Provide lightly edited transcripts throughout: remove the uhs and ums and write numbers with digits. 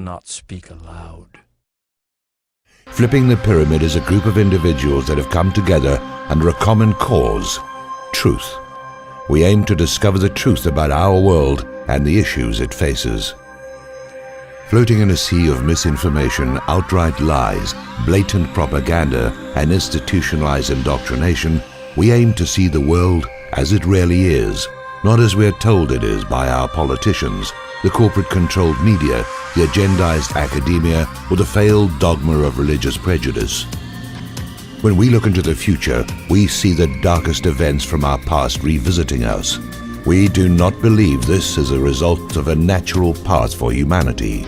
cannot speak aloud. Flipping the Pyramid is a group of individuals that have come together under a common cause: truth. We aim to discover the truth about our world and the issues it faces. Floating in a sea of misinformation, outright lies, blatant propaganda, and institutionalized indoctrination, we aim to see the world as it really is, not as we're told it is by our politicians, the corporate-controlled media, the agendized academia, or the failed dogma of religious prejudice. When we look into the future, we see the darkest events from our past revisiting us. We do not believe this is a result of a natural path for humanity.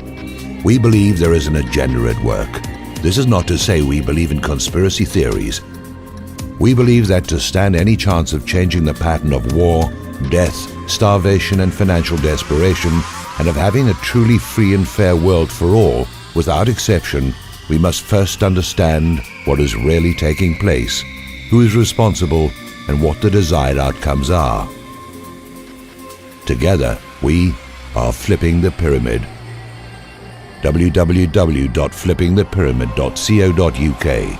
We believe there is an agenda at work. This is not to say we believe in conspiracy theories. We believe that to stand any chance of changing the pattern of war, death, starvation, and financial desperation, and of having a truly free and fair world for all, without exception, we must first understand what is really taking place, who is responsible, and what the desired outcomes are. Together, we are Flipping the Pyramid. www.flippingthepyramid.co.uk.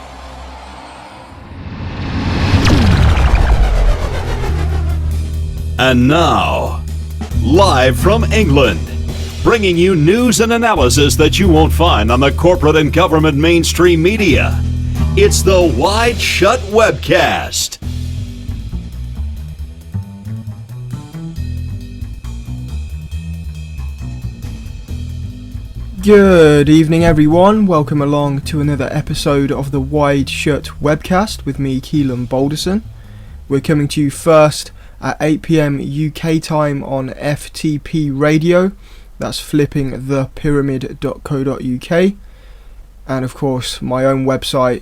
And now, live from England, bringing you news and analysis that you won't find on the corporate and government mainstream media. It's the WideShut Webcast. Good evening, everyone. Welcome along to another episode of the WideShut Webcast with me, Keelan Balderson. We're coming to you first at 8 PM UK time on FTP Radio. That's flippingthepyramid.co.uk. And of course, my own website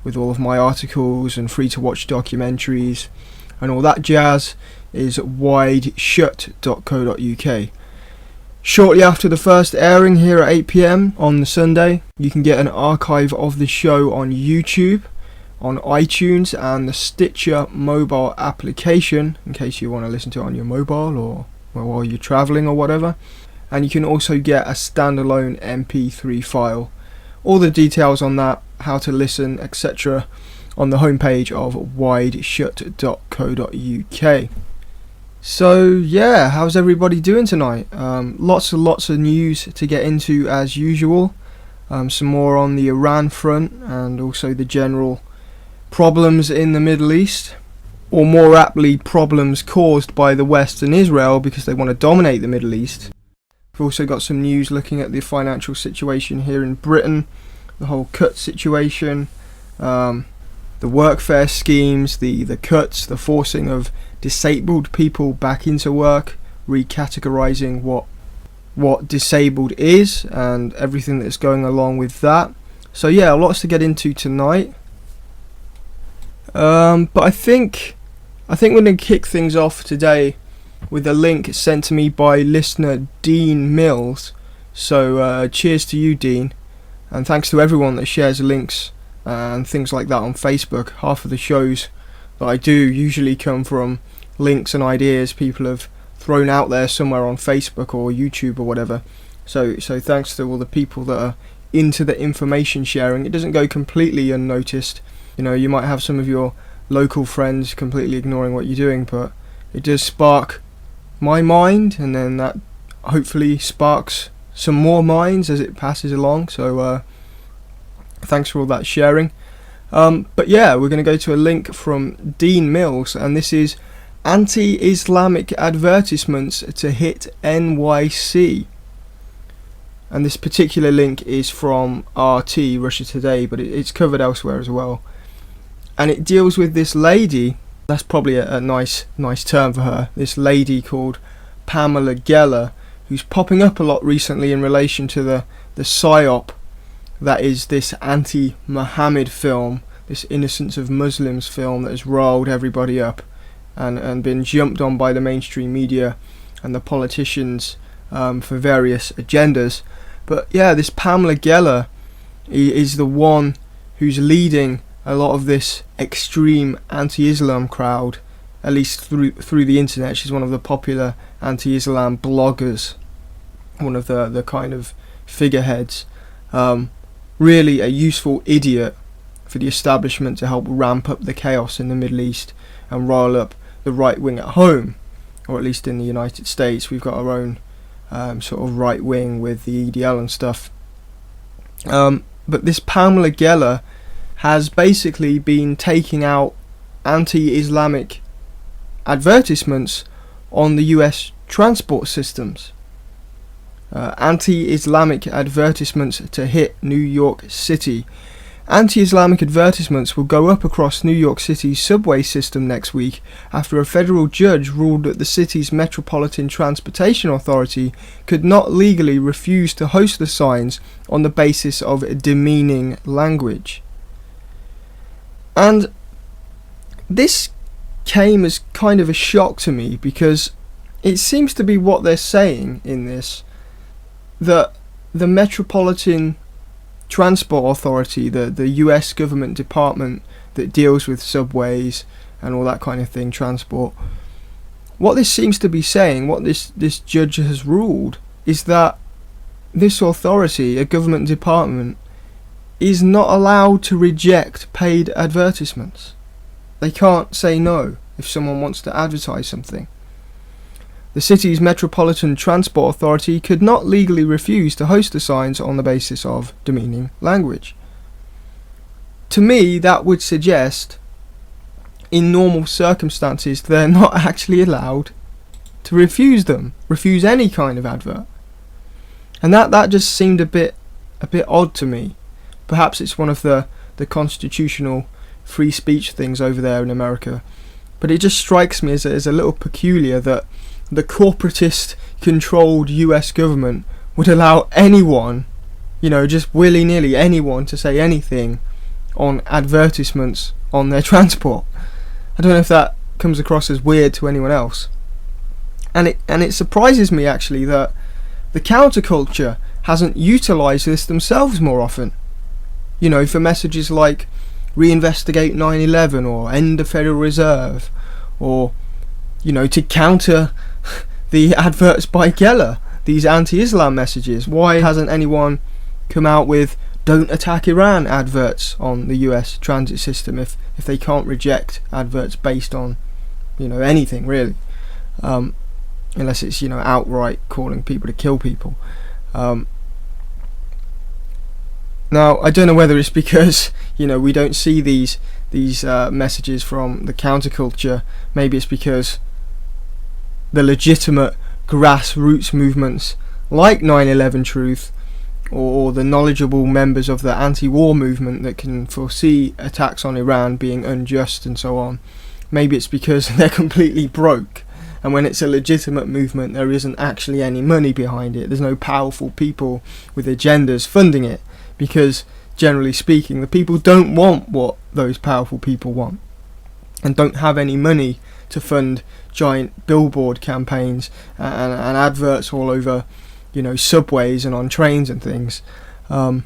with all of my articles and free-to-watch documentaries and all that jazz is wideshut.co.uk. Shortly after the first airing here at 8 PM on the Sunday, you can get an archive of the show on YouTube, on iTunes and the Stitcher mobile application, in case you want to listen to it on your mobile or while you're travelling or whatever. And you can also get a standalone MP3 file. All the details on that, how to listen, etc. on the homepage of wideshut.co.uk. So yeah, how's everybody doing tonight? Lots and lots of news to get into as usual. Some more on the Iran front and also the general problems in the Middle East, or more aptly problems caused by the West and Israel because they want to dominate the Middle East. We've also got some news looking at the financial situation here in Britain, the whole cut situation, the workfare schemes, the cuts, the forcing of disabled people back into work, recategorizing what disabled is and everything that's going along with that. So yeah, lots to get into tonight. But I think we're going to kick things off today with a link sent to me by listener Dean Mills. So cheers to you, Dean, and thanks to everyone that shares links and things like that on Facebook. Half of the shows that I do usually come from links and ideas people have thrown out there somewhere on Facebook or YouTube or whatever. So thanks to all the people that are into the information sharing. It doesn't go completely unnoticed. You know, you might have some of your local friends completely ignoring what you're doing, but it does spark my mind, and then that hopefully sparks some more minds as it passes along. So thanks for all that sharing. But yeah, we're going to go to a link from Dean Mills, and this is anti-Islamic advertisements to hit NYC. And this particular link is from RT, Russia Today, but it's covered elsewhere as well. And it deals with this lady, that's probably a nice term for her, this lady called Pamela Geller, who's popping up a lot recently in relation to the PSYOP that is this anti-Muhammad film, this Innocence of Muslims film that has riled everybody up and been jumped on by the mainstream media and the politicians for various agendas. But yeah, this Pamela Geller is the one who's leading a lot of this extreme anti-Islam crowd, at least through the internet. She's one of the popular anti-Islam bloggers, one of the kind of figureheads. Really a useful idiot for the establishment to help ramp up the chaos in the Middle East and rile up the right wing at home, or at least in the United States. We've got our own sort of right wing with the EDL and stuff. But this Pamela Geller has basically been taking out anti-Islamic advertisements on the US transport systems. Anti-Islamic advertisements to hit New York City. Anti-Islamic advertisements will go up across New York City's subway system next week after a federal judge ruled that the city's Metropolitan Transportation Authority could not legally refuse to host the signs on the basis of demeaning language. And this came as kind of a shock to me, because it seems to be what they're saying in this, that the Metropolitan Transport Authority, the US government department that deals with subways and all that kind of thing, transport, what this seems to be saying, what this judge has ruled, is that this authority, a government department, is not allowed to reject paid advertisements. They can't say no if someone wants to advertise something. The city's Metropolitan Transport Authority could not legally refuse to host the signs on the basis of demeaning language. To me, that would suggest, in normal circumstances, they're not actually allowed to refuse any kind of advert. And that just seemed a bit odd to me. Perhaps it's one of the constitutional free speech things over there in America. But it just strikes me as a little peculiar that the corporatist controlled US government would allow anyone, just willy-nilly anyone, to say anything on advertisements on their transport. I don't know if that comes across as weird to anyone else. And it surprises me actually that the counterculture hasn't utilised this themselves more often. For messages like reinvestigate 9/11 or end the Federal Reserve, or to counter the adverts by Geller, these anti-Islam messages. Why hasn't anyone come out with don't attack Iran adverts on the US transit system if they can't reject adverts based on anything really, unless it's outright calling people to kill people. Now I don't know whether it's because we don't see these messages from the counterculture. Maybe it's because the legitimate grassroots movements like 9/11 Truth, or the knowledgeable members of the anti-war movement that can foresee attacks on Iran being unjust and so on, maybe it's because they're completely broke, and when it's a legitimate movement there isn't actually any money behind it. There's no powerful people with agendas funding it, because generally speaking the people don't want what those powerful people want, and don't have any money to fund giant billboard campaigns and adverts all over subways and on trains and things. I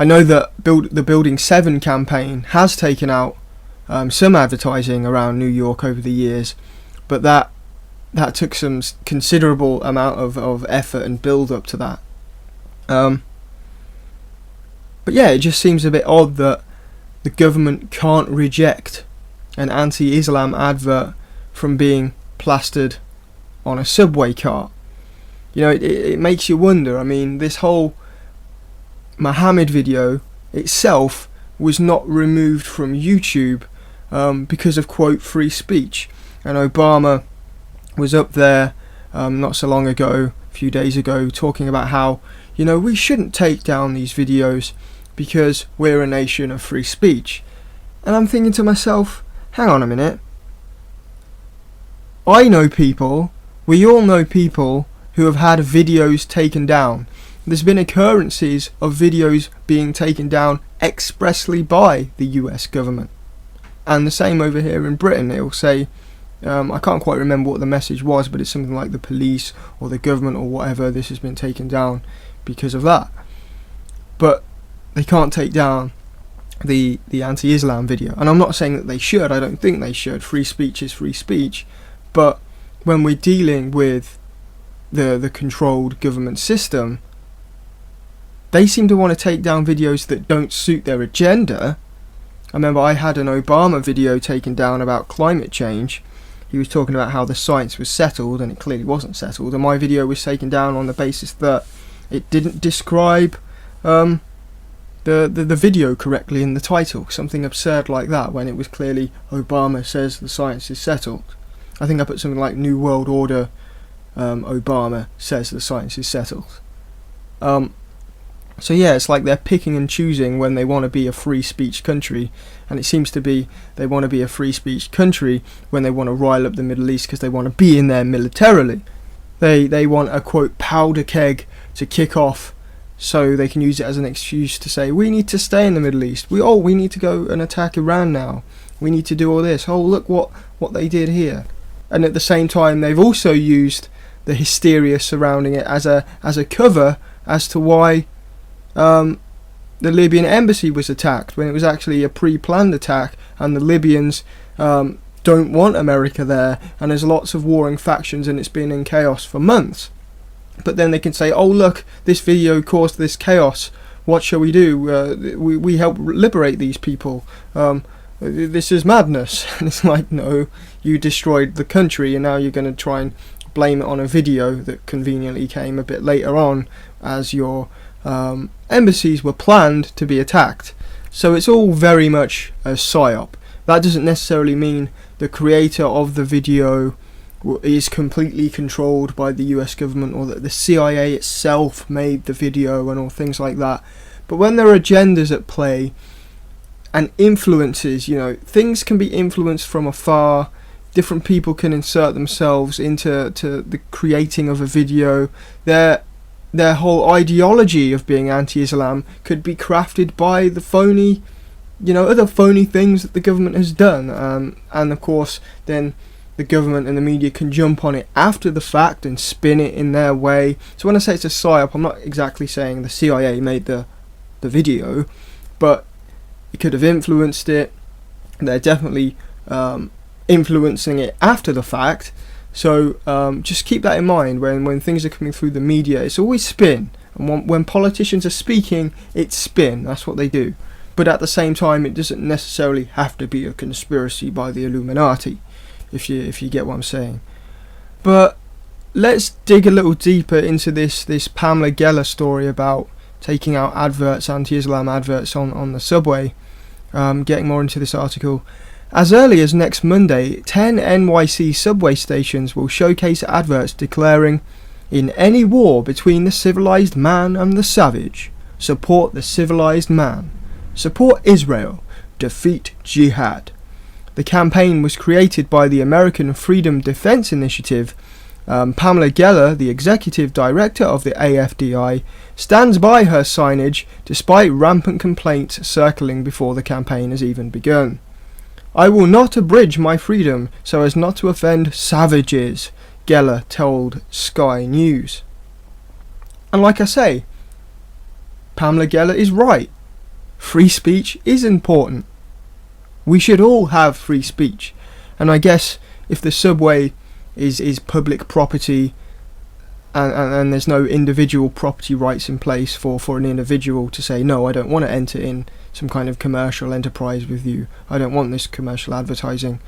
know that the Building 7 campaign has taken out some advertising around New York over the years, but that took some considerable amount of effort and build up to that. But yeah, it just seems a bit odd that the government can't reject an anti-Islam advert from being plastered on a subway cart. It makes you wonder. I mean, this whole Muhammad video itself was not removed from YouTube because of, quote, free speech. And Obama was up there not so long ago, a few days ago, talking about how, we shouldn't take down these videos because we're a nation of free speech. And I'm thinking to myself, hang on a minute. We all know people who have had videos taken down. There's been occurrences of videos being taken down expressly by the US government. And the same over here in Britain. It will say, I can't quite remember what the message was, but it's something like the police or the government or whatever, this has been taken down because of that. But they can't take down the anti-Islam video. And I'm not saying that they should. I don't think they should. Free speech is free speech. But when we're dealing with the controlled government system, they seem to want to take down videos that don't suit their agenda. I remember I had an Obama video taken down about climate change. He was talking about how the science was settled, and it clearly wasn't settled, and my video was taken down on the basis that it didn't describe the video correctly in the title, something absurd like that, when it was clearly Obama says the science is settled. I think I put something like New World Order, Obama says the science is settled. So yeah, it's like they're picking and choosing when they want to be a free speech country, and it seems to be they want to be a free speech country when they want to rile up the Middle East because they want to be in there militarily. They want a, quote, powder keg to kick off so they can use it as an excuse to say, we need to stay in the Middle East. We need to go and attack Iran now. We need to do all this. Oh, look what they did here. And at the same time, they've also used the hysteria surrounding it as a cover as to why the Libyan embassy was attacked, when it was actually a pre-planned attack, and the Libyans don't want America there, and there's lots of warring factions and it's been in chaos for months. But then they can say, oh look, this video caused this chaos, what shall we do? We help liberate these people. This is madness. And it's like, no, you destroyed the country, and now you're going to try and blame it on a video that conveniently came a bit later on as your embassies were planned to be attacked. So it's all very much a psyop. That doesn't necessarily mean the creator of the video is completely controlled by the US government, or that the CIA itself made the video and all things like that. But when there are agendas at play and influences, things can be influenced from afar. Different people can insert themselves into the creating of a video. Their whole ideology of being anti-Islam could be crafted by the phony, other phony things that the government has done. And of course, then the government and the media can jump on it after the fact and spin it in their way. So when I say it's a psyop, I'm not exactly saying the CIA made the video, but it could have influenced it. They're definitely influencing it after the fact. So just keep that in mind when things are coming through the media. It's always spin, and when politicians are speaking, it's spin. That's what they do. But at the same time, it doesn't necessarily have to be a conspiracy by the Illuminati, if you get what I'm saying. But let's dig a little deeper into this Pamela Geller story about taking out adverts, anti-Islam adverts on the subway. Getting more into this article. As early as next Monday, 10 NYC subway stations will showcase adverts declaring, "In any war between the civilized man and the savage, support the civilized man. Support Israel. Defeat jihad." The campaign was created by the American Freedom Defense Initiative. Pamela Geller, the executive director of the AFDI, stands by her signage despite rampant complaints circling before the campaign has even begun. "I will not abridge my freedom so as not to offend savages," Geller told Sky News. And like I say, Pamela Geller is right. Free speech is important. We should all have free speech. And I guess if the subway is public property and there's no individual property rights in place for an individual to say, no, I don't want to enter in some kind of commercial enterprise with you, I don't want this commercial advertising,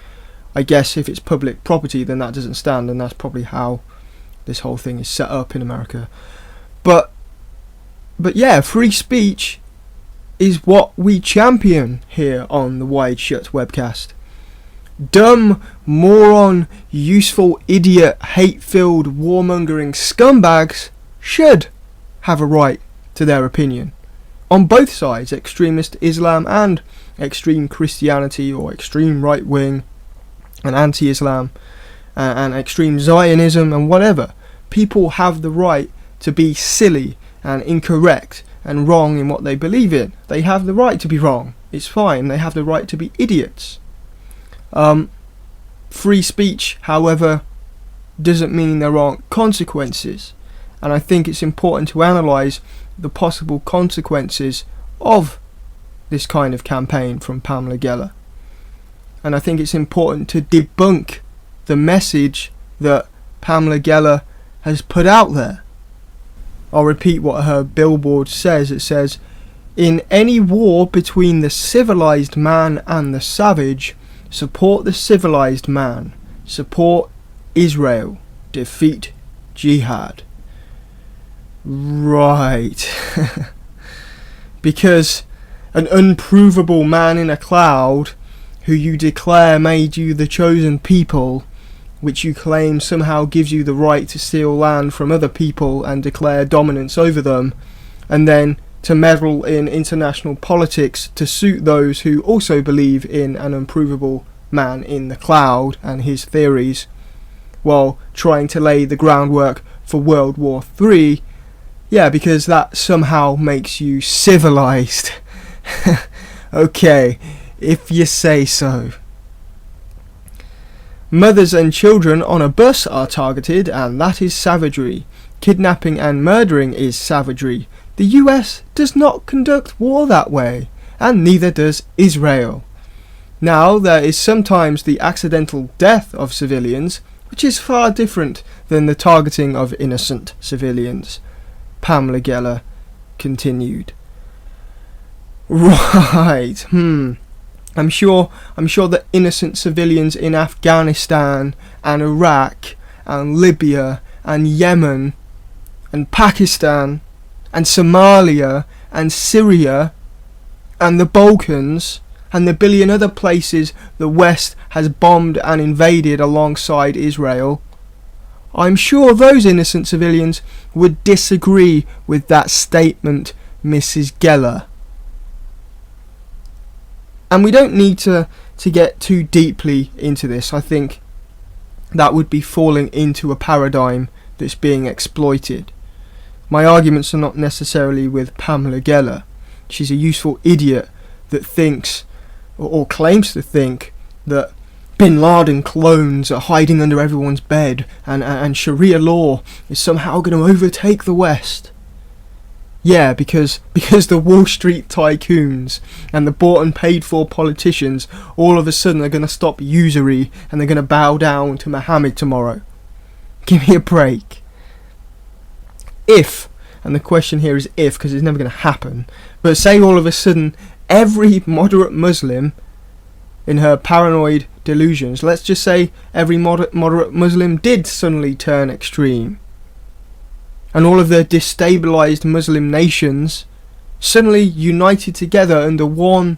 I guess if it's public property, then that doesn't stand, and that's probably how this whole thing is set up in America. But yeah, free speech is what we champion here on the WideShut Webcast. Dumb, moron, useful, idiot, hate-filled, warmongering scumbags should have a right to their opinion. On both sides, extremist Islam and extreme Christianity, or extreme right-wing and anti-Islam and extreme Zionism and whatever. People have the right to be silly and incorrect and wrong in what they believe in. They have the right to be wrong. It's fine. They have the right to be idiots. Free speech, however, doesn't mean there aren't consequences. And I think it's important to analyse the possible consequences of this kind of campaign from Pamela Geller. And I think it's important to debunk the message that Pamela Geller has put out there. I'll repeat what her billboard says. It says, "In any war between the civilized man and the savage, support the civilized man. Support Israel. Defeat jihad." Right. Because an unprovable man in a cloud, who you declare made you the chosen people, which you claim somehow gives you the right to steal land from other people and declare dominance over them, and then to meddle in international politics to suit those who also believe in an unprovable man in the cloud and his theories, while trying to lay the groundwork for World War III. Yeah, because that somehow makes you civilized. Okay, if you say so. Mothers and children on a bus are targeted, and that is savagery. Kidnapping and murdering is savagery. The US does not conduct war that way, and neither does Israel. Now, there is sometimes the accidental death of civilians, which is far different than the targeting of innocent civilians. Pamela Geller continued. Right, I'm sure that innocent civilians in Afghanistan and Iraq and Libya and Yemen and Pakistan and Somalia and Syria and the Balkans and the billion other places the West has bombed and invaded alongside Israel, I'm sure those innocent civilians would disagree with that statement, Mrs. Geller. And we don't need to get too deeply into this. I think that would be falling into a paradigm that's being exploited. My arguments are not necessarily with Pamela Geller. She's a useful idiot that thinks, or claims to think, that Bin Laden clones are hiding under everyone's bed and Sharia law is somehow going to overtake the West. Yeah, because the Wall Street tycoons and the bought and paid for politicians all of a sudden are going to stop usury and they're going to bow down to Muhammad tomorrow. Give me a break. If, and the question here is if, because it's never going to happen, but say all of a sudden every moderate Muslim in her paranoid delusions, let's just say every moderate Muslim did suddenly turn extreme, and all of the destabilized Muslim nations suddenly united together under one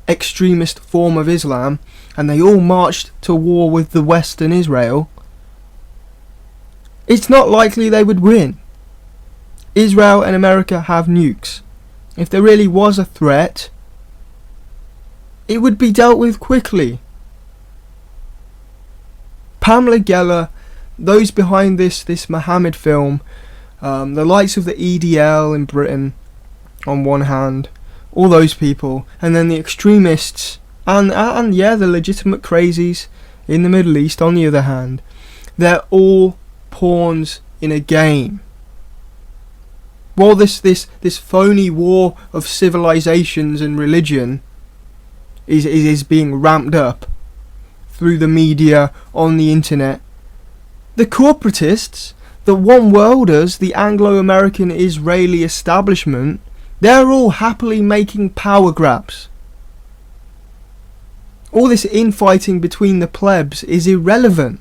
extremist form of Islam, and they all marched to war with the West and Israel, it's not likely they would win. Israel and America have nukes. If there really was a threat, it would be dealt with quickly. Pamela Geller, those behind this Muhammad film, the likes of the EDL in Britain on one hand, all those people, and then the extremists and yeah, the legitimate crazies in the Middle East on the other hand, they're all pawns in a game. While this phony war of civilizations and religion is being ramped up through the media, on the internet, the corporatists, the one-worlders, the Anglo-American Israeli establishment, they're all happily making power grabs. All this infighting between the plebs is irrelevant.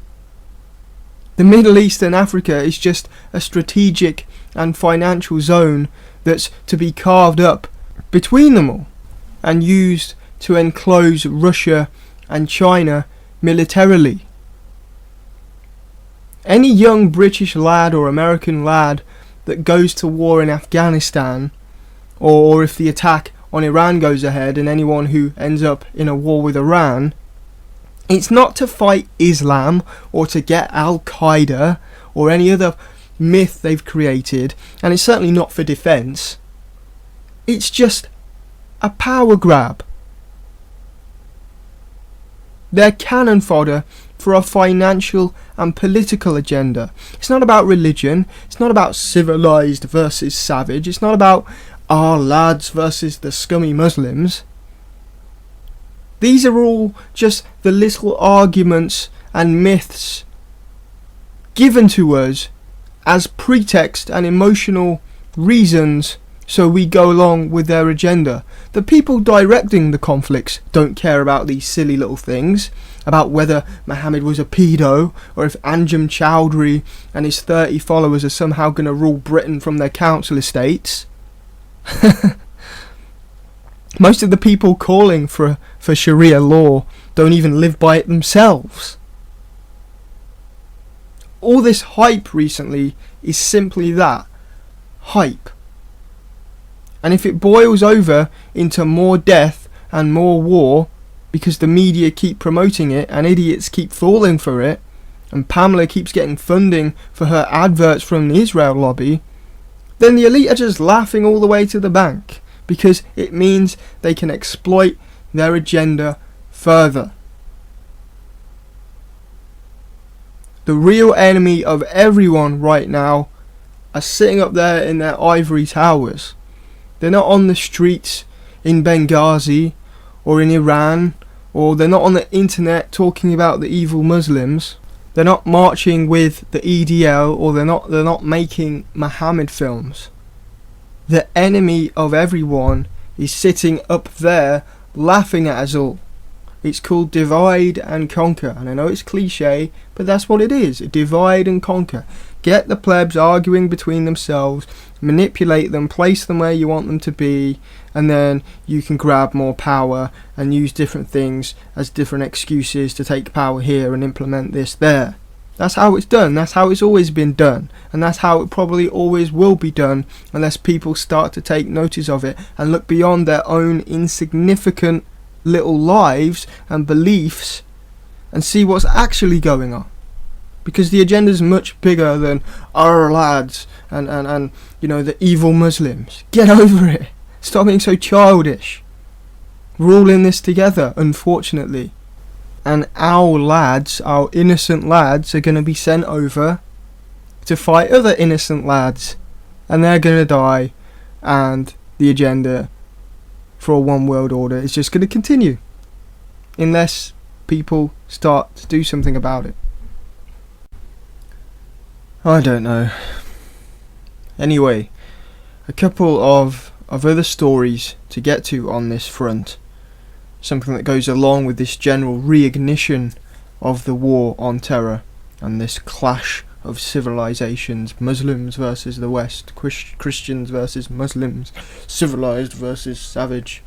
The Middle East and Africa is just a strategic and financial zone that's to be carved up between them all and used to enclose Russia and China militarily. Any young British lad or American lad that goes to war in Afghanistan, or if the attack on Iran goes ahead, and anyone who ends up in a war with Iran, it's not to fight Islam or to get Al-Qaeda or any other myth they've created, and it's certainly not for defence. It's just a power grab. They're cannon fodder for a financial and political agenda. It's not about religion, it's not about civilized versus savage, it's not about our lads versus the scummy Muslims. These are all just the little arguments and myths given to us as pretext and emotional reasons so we go along with their agenda. The people directing the conflicts don't care about these silly little things, about whether Muhammad was a pedo, or if Anjem Chowdhury and his 30 followers are somehow going to rule Britain from their council estates. Most of the people calling for Sharia law don't even live by it themselves. All this hype recently is simply that, hype. And if it boils over into more death and more war, because the media keep promoting it and idiots keep falling for it, and Pamela keeps getting funding for her adverts from the Israel lobby, then the elite are just laughing all the way to the bank, because it means they can exploit their agenda further. The real enemy of everyone right now are sitting up there in their ivory towers. They're not on the streets in Benghazi or in Iran, or they're not on the internet talking about the evil Muslims. They're not marching with the EDL, or they're not making Muhammad films. The enemy of everyone is sitting up there laughing at us all. It's called divide and conquer, and I know it's cliche, but that's what it is. Divide and conquer. Get the plebs arguing between themselves, manipulate them, place them where you want them to be, and then you can grab more power and use different things as different excuses to take power here and implement this there. That's how it's done. That's how it's always been done, and that's how it probably always will be done, unless people start to take notice of it and look beyond their own insignificant little lives and beliefs and see what's actually going on. Because the agenda is much bigger than our lads and you know, the evil Muslims. Get over it. Stop being so childish. We're all in this together, unfortunately. And our lads, our innocent lads, are going to be sent over to fight other innocent lads. And they're going to die. And the agenda for a one world order is just going to continue. Unless people start to do something about it. I don't know. Anyway, a couple of other stories to get to on this front. Something that goes along with this general reignition of the war on terror and this clash of civilizations, Muslims versus the West, Christians versus Muslims, civilized versus savage.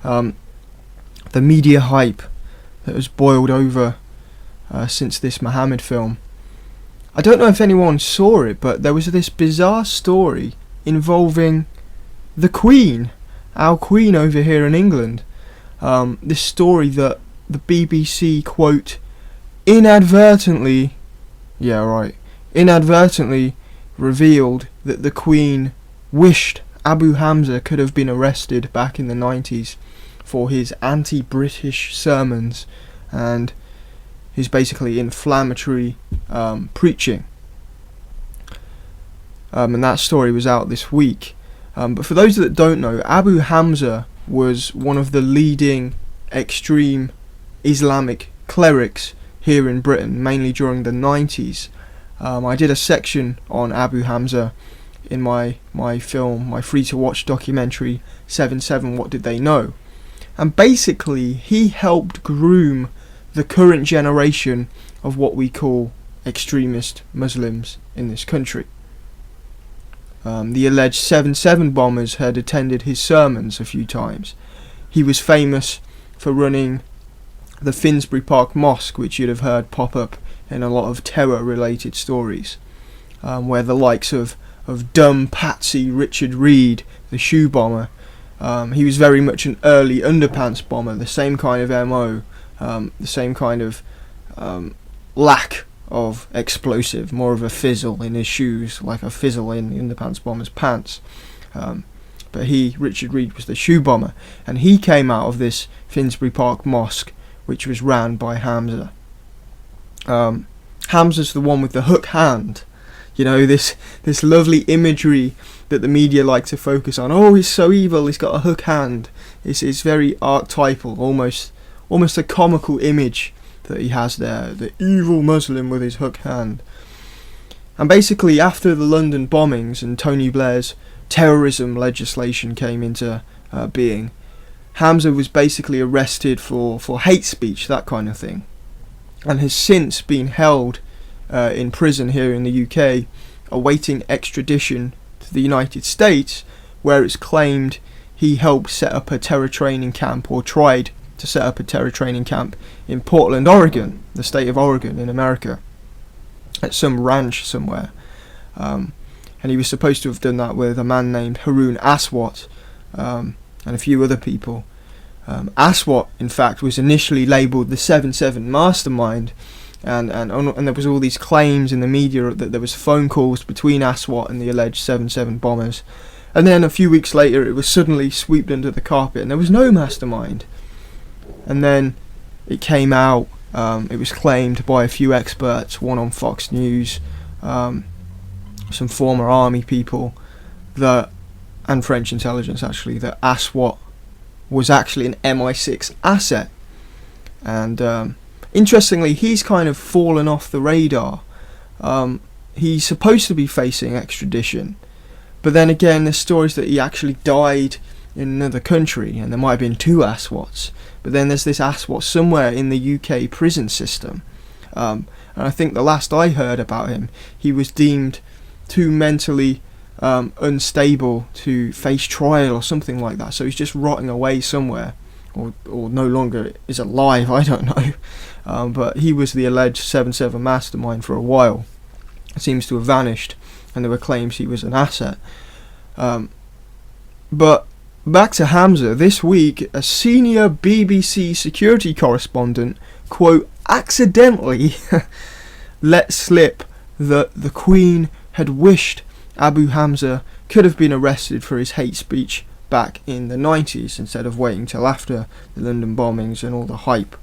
The media hype that has boiled over since this Muhammad film. I don't know if anyone saw it, but there was this bizarre story involving the Queen, our Queen over here in England. This story that the BBC, quote, inadvertently revealed that the Queen wished Abu Hamza could have been arrested back in the 90s for his anti-British sermons and his basically inflammatory preaching. And that story was out this week. But for those that don't know, Abu Hamza was one of the leading extreme Islamic clerics here in Britain, mainly during the 90s. I did a section on Abu Hamza in my film, my free-to-watch documentary, 7/7 What Did They Know? And basically, he helped groom the current generation of what we call extremist Muslims in this country. The alleged 7/7 bombers had attended his sermons a few times. He was famous for running the Finsbury Park Mosque, which you'd have heard pop up in a lot of terror-related stories, where the likes of dumb Patsy Richard Reed, the shoe bomber, he was very much an early underpants bomber, the same kind of MO, the same kind of lack of explosive, more of a fizzle in his shoes, like a fizzle in the underpants bomber's pants. But Richard Reed, was the shoe bomber, and he came out of this Finsbury Park Mosque, which was ran by Hamza. Hamza's the one with the hook hand. You know, this lovely imagery that the media like to focus on. Oh, he's so evil, he's got a hook hand. It's very archetypal, almost a comical image that he has there, the evil Muslim with his hook hand. And basically, after the London bombings and Tony Blair's terrorism legislation came into being, Hamza was basically arrested for hate speech, that kind of thing, and has since been held in prison here in the UK, awaiting extradition to the United States, where it's claimed he helped set up a terror training camp, or tried to set up a terror training camp in Portland, Oregon, the state of Oregon in America, at some ranch somewhere. And he was supposed to have done that with a man named Haroon Aswat, and a few other people. Aswat, in fact, was initially labelled the 7/7 mastermind, and there was all these claims in the media that there was phone calls between Aswat and the alleged 7/7 bombers, and then a few weeks later it was suddenly swept under the carpet and there was no mastermind. And then it came out, it was claimed by a few experts, one on Fox News, some former army people, and French intelligence actually, that Aswat was actually an MI6 asset. And interestingly, he's kind of fallen off the radar. He's supposed to be facing extradition, but then again there's stories that he actually died in another country, and there might have been two Aswats, but then there's this Aswat somewhere in the UK prison system, and I think the last I heard about him, he was deemed too mentally unstable to face trial or something like that, so he's just rotting away somewhere, or no longer is alive, I don't know. But he was the alleged 7/7 mastermind for a while. It seems to have vanished, and there were claims he was an asset. But back to Hamza. This week, a senior BBC security correspondent, quote, accidentally let slip that the Queen had wished Abu Hamza could have been arrested for his hate speech back in the 90s, instead of waiting till after the London bombings and all the hype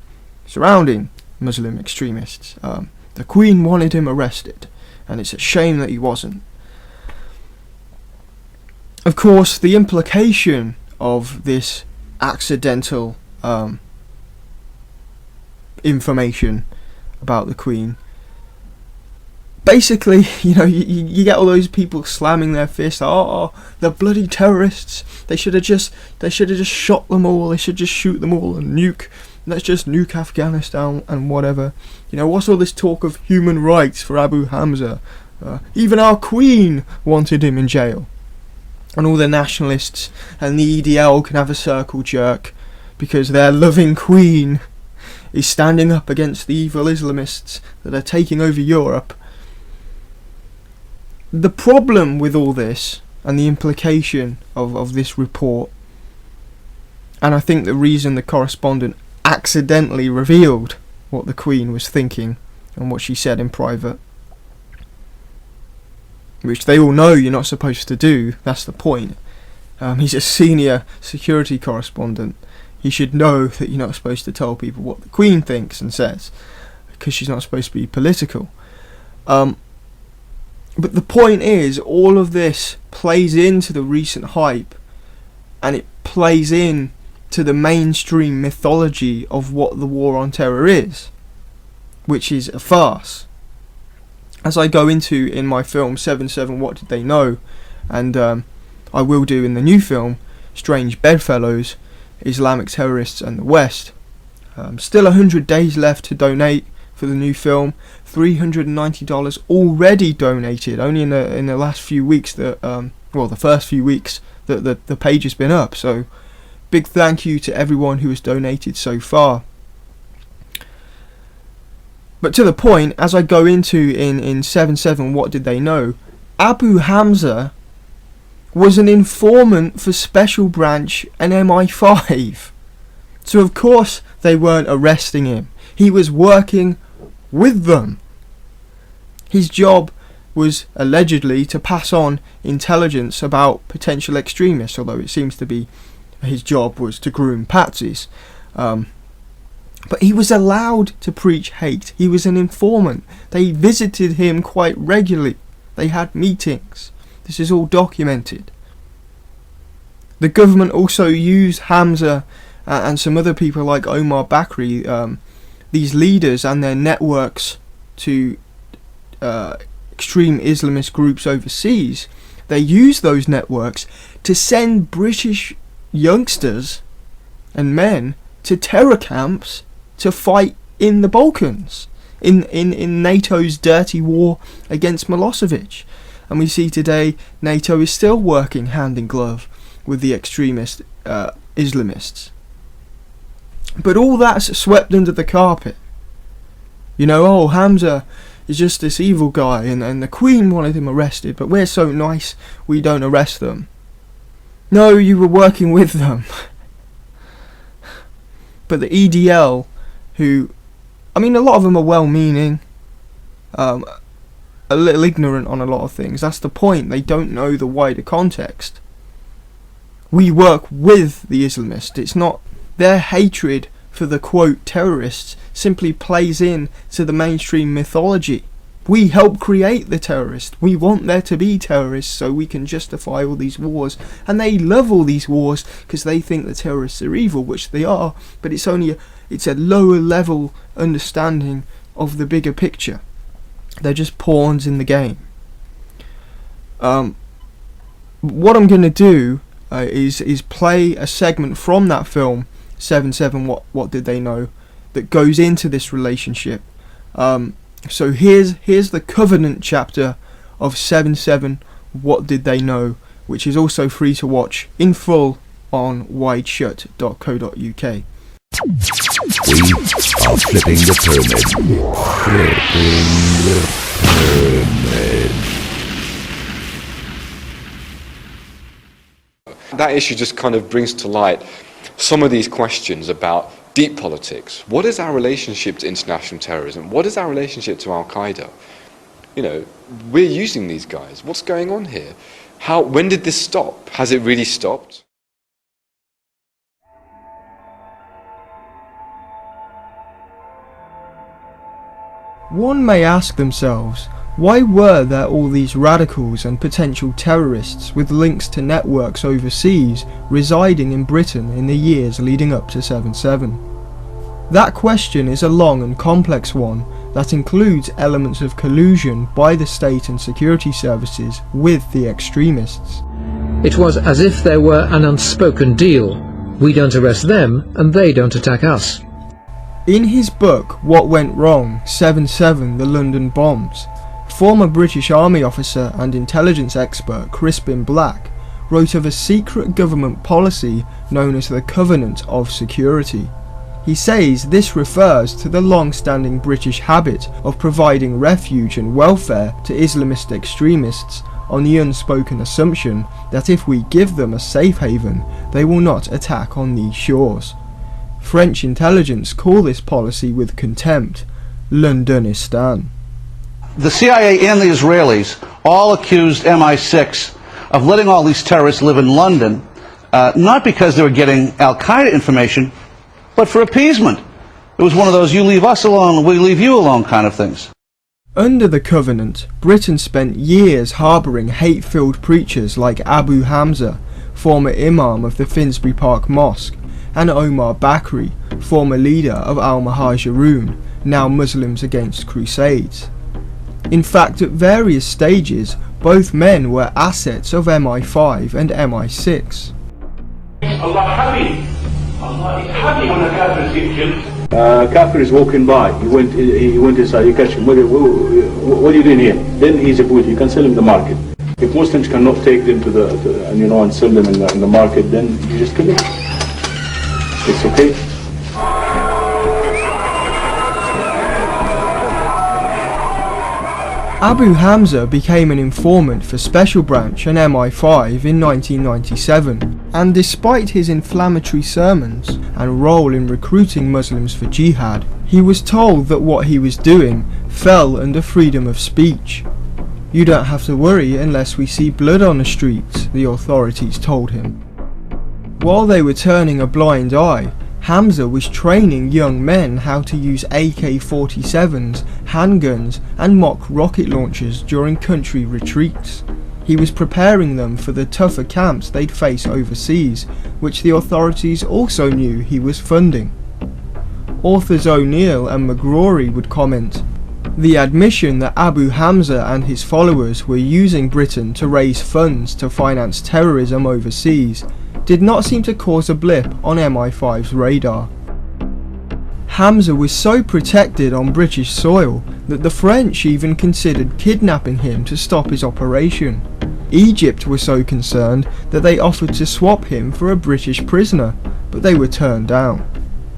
surrounding Muslim extremists. The Queen wanted him arrested, and it's a shame that he wasn't. Of course, the implication of this accidental information about the Queen, basically, you get all those people slamming their fists. Oh, the bloody terrorists! They should have just shot them all. They should just shoot them all and nuke. Let's just nuke Afghanistan and whatever. What's all this talk of human rights for Abu Hamza? Even our Queen wanted him in jail. And all the nationalists and the EDL can have a circle jerk because their loving Queen is standing up against the evil Islamists that are taking over Europe. The problem with all this, and the implication of this report, and I think the reason the correspondent accidentally revealed what the Queen was thinking and what she said in private, which they all know you're not supposed to do, that's the point. He's a senior security correspondent. He should know that you're not supposed to tell people what the Queen thinks and says, because she's not supposed to be political. But the point is, all of this plays into the recent hype, and it plays in to the mainstream mythology of what the war on terror is, which is a farce. As I go into in my film 7/7 What Did They Know, and I will do in the new film Strange Bedfellows, Islamic Terrorists and the West. Still 100 days left to donate for the new film. $390 already donated, only in the last few weeks that the first few weeks that the page has been up. So big thank you to everyone who has donated so far. But to the point, as I go into in 7/7 What Did They Know, Abu Hamza was an informant for Special Branch and MI5. So of course they weren't arresting him. He was working with them. His job was allegedly to pass on intelligence about potential extremists, although it seems to be his job was to groom patsies. But he was allowed to preach hate. He was an informant. They visited him quite regularly. They had meetings. This is all documented. The government also used Hamza and some other people like Omar Bakri, these leaders and their networks to extreme Islamist groups overseas. They use those networks to send British youngsters and men to terror camps to fight in the Balkans, in NATO's dirty war against Milosevic. And we see today NATO is still working hand in glove with the extremist Islamists. But all that's swept under the carpet. You know, oh, Hamza is just this evil guy, and the Queen wanted him arrested, but we're so nice we don't arrest them. No, you were working with them. But the EDL, who, I mean, a lot of them are well-meaning, a little ignorant on a lot of things. That's the point. They don't know the wider context. We work with the Islamists. It's not their hatred for the quote terrorists simply plays in to the mainstream mythology. We help create the terrorists. We want there to be terrorists so we can justify all these wars. And they love all these wars because they think the terrorists are evil, which they are, but it's a lower level understanding of the bigger picture. They're just pawns in the game. What I'm going to do is play a segment from that film, 7/7 What Did They Know, that goes into this relationship. So here's the Covenant chapter of 7/7 What Did They Know, which is also free to watch in full on wideshut.co.uk. We are flipping the pyramid. Flipping the pyramid. That issue just kind of brings to light some of these questions about deep politics. What is our relationship to international terrorism? What is our relationship to Al-Qaeda? You know, we're using these guys. What's going on here? When did this stop? Has it really stopped? One may ask themselves, why were there all these radicals and potential terrorists with links to networks overseas residing in Britain in the years leading up to 7/7? That question is a long and complex one that includes elements of collusion by the state and security services with the extremists. It was as if there were an unspoken deal. We don't arrest them and they don't attack us. In his book What Went Wrong, 7/7 The London Bombs, former British Army officer and intelligence expert Crispin Black wrote of a secret government policy known as the Covenant of Security. He says this refers to the long-standing British habit of providing refuge and welfare to Islamist extremists on the unspoken assumption that if we give them a safe haven, they will not attack on these shores. French intelligence call this policy with contempt Londonistan. The CIA and the Israelis all accused MI6 of letting all these terrorists live in London, not because they were getting Al-Qaeda information, but for appeasement. It was one of those you leave us alone, we leave you alone kind of things. Under the Covenant, Britain spent years harbouring hate-filled preachers like Abu Hamza, former Imam of the Finsbury Park Mosque, and Omar Bakri, former leader of Al-Muhajirun, now Muslims Against Crusades. In fact, at various stages, both men were assets of MI5 and MI6. Allah happy. Allah is happy when a kafir is killed. Kafir is walking by. He went inside. You catch him. What are you doing here? Then he's a boot. You can sell him the market. If Muslims cannot take them and sell them in the market, then you just kill them. It's okay. Abu Hamza became an informant for Special Branch and MI5 in 1997, and despite his inflammatory sermons and role in recruiting Muslims for jihad, he was told that what he was doing fell under freedom of speech. You don't have to worry unless we see blood on the streets, the authorities told him. While they were turning a blind eye, Hamza was training young men how to use AK-47s, handguns and mock rocket launchers during country retreats. He was preparing them for the tougher camps they'd face overseas, which the authorities also knew he was funding. Authors O'Neill and McGrory would comment, The admission that Abu Hamza and his followers were using Britain to raise funds to finance terrorism overseas did not seem to cause a blip on MI5's radar. Hamza was so protected on British soil that the French even considered kidnapping him to stop his operation. Egypt was so concerned that they offered to swap him for a British prisoner, but they were turned down.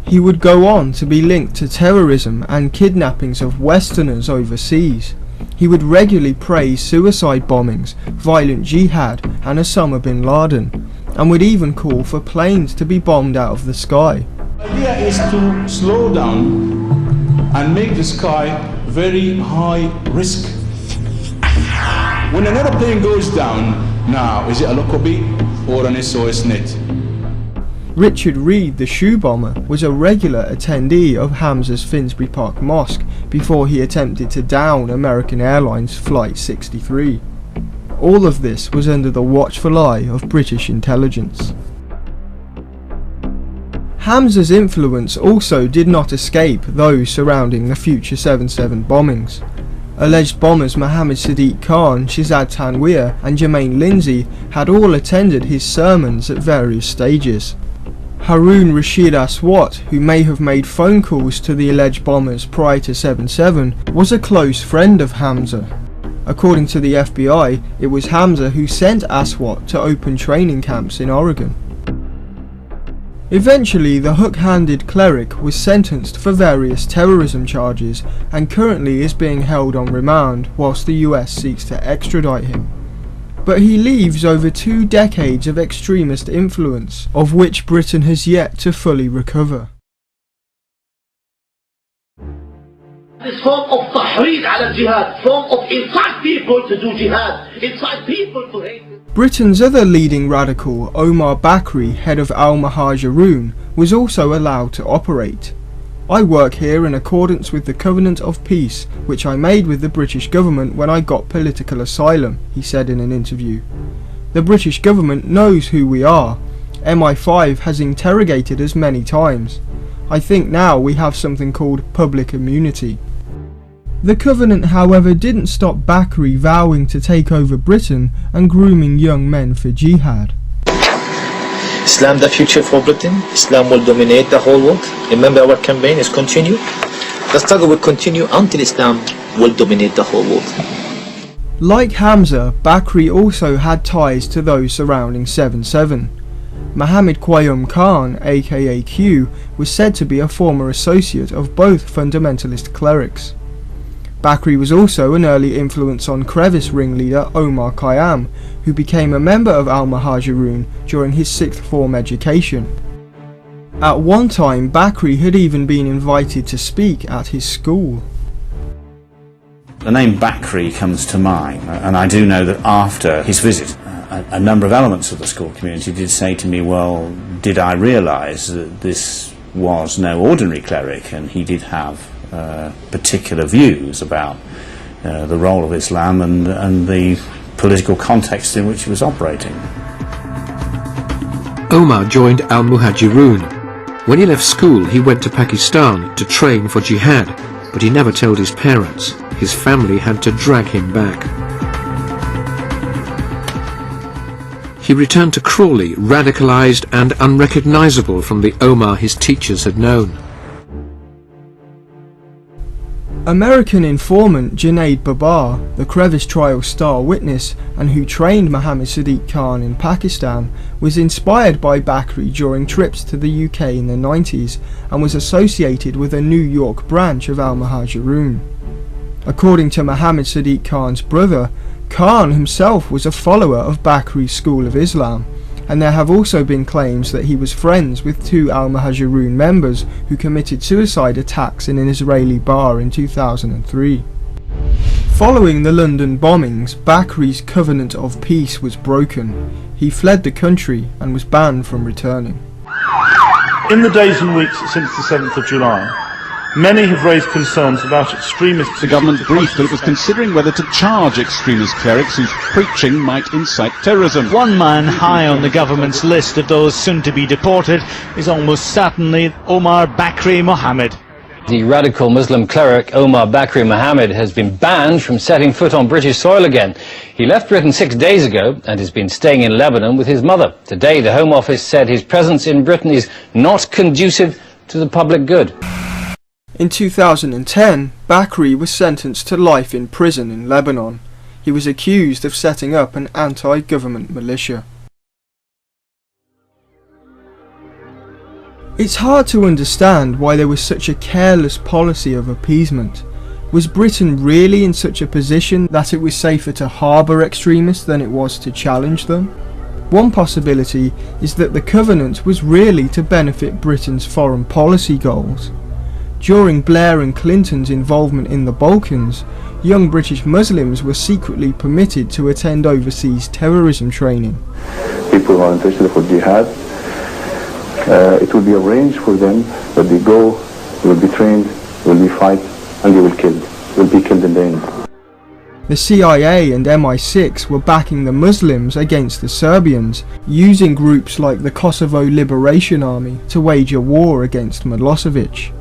He would go on to be linked to terrorism and kidnappings of Westerners overseas. He would regularly praise suicide bombings, violent jihad and Osama bin Laden, and would even call for planes to be bombed out of the sky. The idea is to slow down and make the sky very high risk. When an aeroplane goes down, now is it a Lockerbie or an SOS net? Richard Reed, the shoe bomber, was a regular attendee of Hamza's Finsbury Park Mosque before he attempted to down American Airlines Flight 63. All of this was under the watchful eye of British intelligence. Hamza's influence also did not escape those surrounding the future 7/7 bombings. Alleged bombers Mohammed Sadiq Khan, Shihzad Tanweer and Jermaine Lindsay had all attended his sermons at various stages. Harun Rashid Aswat, who may have made phone calls to the alleged bombers prior to 7/7, was a close friend of Hamza. According to the FBI, it was Hamza who sent Aswat to open training camps in Oregon. Eventually, the hook-handed cleric was sentenced for various terrorism charges and currently is being held on remand whilst the US seeks to extradite him. But he leaves over 2 decades of extremist influence, of which Britain has yet to fully recover. This form of tahreed ala jihad, form of incite people to do jihad, incite people to hate. Britain's other leading radical, Omar Bakri, head of al-Muhajirun, was also allowed to operate. I work here in accordance with the Covenant of Peace, which I made with the British government when I got political asylum, he said in an interview. The British government knows who we are. MI5 has interrogated us many times. I think now we have something called public immunity. The Covenant, however, didn't stop Bakri vowing to take over Britain and grooming young men for jihad. Islam the future for Britain. Islam will dominate the whole world. Remember, our campaign is continue. The struggle will continue until Islam will dominate the whole world. Like Hamza, Bakri also had ties to those surrounding 7/7. Mohammed Qayyum Khan, aka Q, was said to be a former associate of both fundamentalist clerics. Bakri was also an early influence on crevice ringleader Omar Khayyam, who became a member of al-Muhajirun during his 6th form education. At one time, Bakri had even been invited to speak at his school. The name Bakri comes to mind, and I do know that after his visit, a number of elements of the school community did say to me, well, did I realise that this was no ordinary cleric, and he did have particular views about the role of Islam and the political context in which he was operating. Omar joined al-Muhajirun. When he left school, he went to Pakistan to train for jihad, but he never told his parents. His family had to drag him back. He returned to Crawley, radicalized and unrecognizable from the Omar his teachers had known. American informant Junaid Babar, the Crevice trial star witness and who trained Mohammed Sadiq Khan in Pakistan, was inspired by Bakri during trips to the UK in the 90s and was associated with a New York branch of al-Muhajirun. According to Mohammed Sadiq Khan's brother, Khan himself was a follower of Bakri's school of Islam, and there have also been claims that he was friends with 2 al-Muhajirun members who committed suicide attacks in an Israeli bar in 2003. Following the London bombings, Bakri's Covenant of Peace was broken. He fled the country and was banned from returning. In the days and weeks since the 7th of July, many have raised concerns about extremists. The government briefed that it was considering whether to charge extremist clerics whose preaching might incite terrorism. One man high on the government's list of those soon to be deported is almost certainly Omar Bakri Mohammed. The radical Muslim cleric Omar Bakri Mohammed has been banned from setting foot on British soil again. He left Britain 6 days ago and has been staying in Lebanon with his mother. Today, the Home Office said his presence in Britain is not conducive to the public good. In 2010, Bakri was sentenced to life in prison in Lebanon. He was accused of setting up an anti-government militia. It's hard to understand why there was such a careless policy of appeasement. Was Britain really in such a position that it was safer to harbour extremists than it was to challenge them? One possibility is that the covenant was really to benefit Britain's foreign policy goals. During Blair and Clinton's involvement in the Balkans, young British Muslims were secretly permitted to attend overseas terrorism training. People who are interested for jihad, it will be arranged for them that they go, they will be trained, they will be fight, and they will be killed in the end. The CIA and MI6 were backing the Muslims against the Serbians, using groups like the Kosovo Liberation Army to wage a war against Milosevic.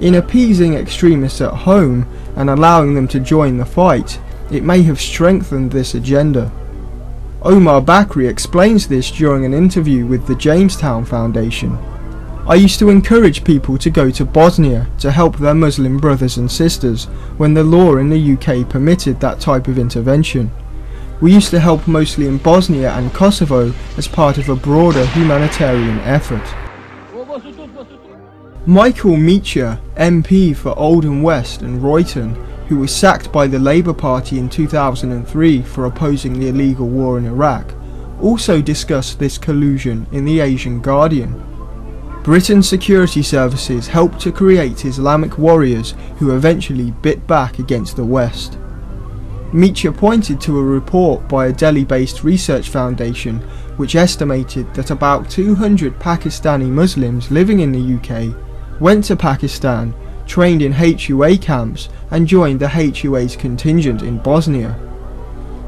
In appeasing extremists at home and allowing them to join the fight, it may have strengthened this agenda. Omar Bakri explains this during an interview with the Jamestown Foundation. I used to encourage people to go to Bosnia to help their Muslim brothers and sisters when the law in the UK permitted that type of intervention. We used to help mostly in Bosnia and Kosovo as part of a broader humanitarian effort. Michael Meacher, MP for Oldham West and Royton, who was sacked by the Labour Party in 2003 for opposing the illegal war in Iraq, also discussed this collusion in the Asian Guardian. Britain's security services helped to create Islamic warriors who eventually bit back against the West. Meacher pointed to a report by a Delhi-based research foundation which estimated that about 200 Pakistani Muslims living in the UK went to Pakistan, trained in HUA camps and joined the HUA's contingent in Bosnia.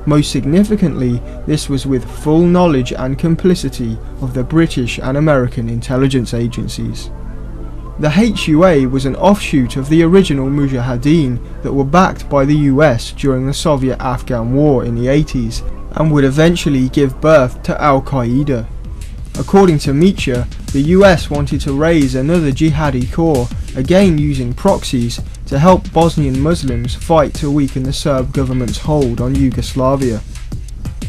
Most significantly, this was with full knowledge and complicity of the British and American intelligence agencies. The HUA was an offshoot of the original Mujahideen that were backed by the US during the Soviet-Afghan War in the 80s and would eventually give birth to Al-Qaeda. According to Meacher, the US wanted to raise another jihadi corps, again using proxies, to help Bosnian Muslims fight to weaken the Serb government's hold on Yugoslavia.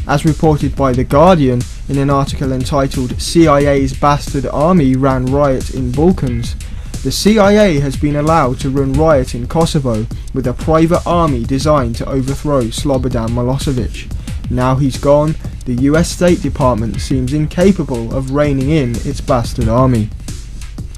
As reported by The Guardian in an article entitled "CIA's Bastard Army Ran Riot in Balkans," the CIA has been allowed to run riot in Kosovo with a private army designed to overthrow Slobodan Milosevic. Now he's gone, the US State Department seems incapable of reining in its bastard army.